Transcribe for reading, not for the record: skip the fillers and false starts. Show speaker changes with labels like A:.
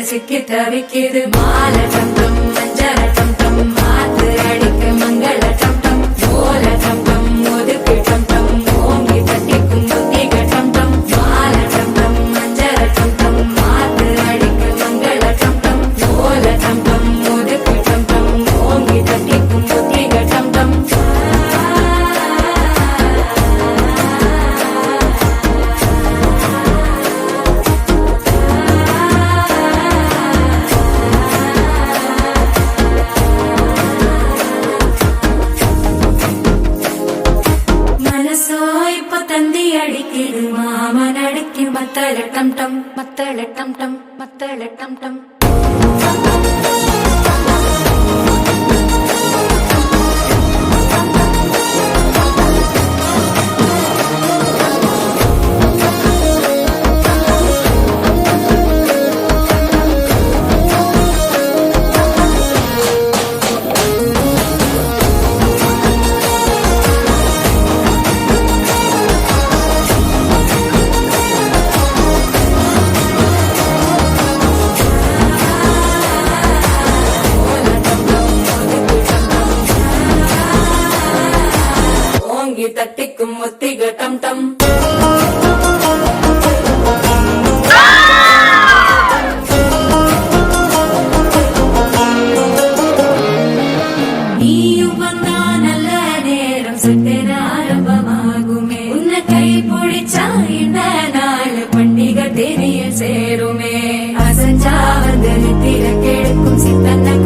A: சிக்கி தவிக்கிது மாலை டம் டம் மஞ்சள் டம் டம் மாத்து அடிக்க மங்கள டம் டம் ஓல டம் டம் ஒதுக்கு டம் டம் ஓங்கி தட்டிக்கும் புத்திக டம் டம் மாலை டம் டம் மஞ்சள் டம் டம் மாத்து அடிக்க மங்கள டம் டம் ஓல டம் டம் ஒதுக்கு டம் டம் ஓங்கி தட்டிக்கும் புத்திக டம் டம் அடிக்குது மாமன் அடிக்கு மத்தள டம் டம் மத்தள டம் டம் மத்தள டம் டம் தட்டிக்கும் முத்திக டம் டம் நீயும் வந்தா நல்ல நேரம் சட்டென ஆரம்பமாகுமே உன்னை கை பிடிச்சா இந்த நாள் பண்டிகை தெரிய சேருமே அசஞ்சா வந்து நித்திர கெடுக்கும் சித்தன்ன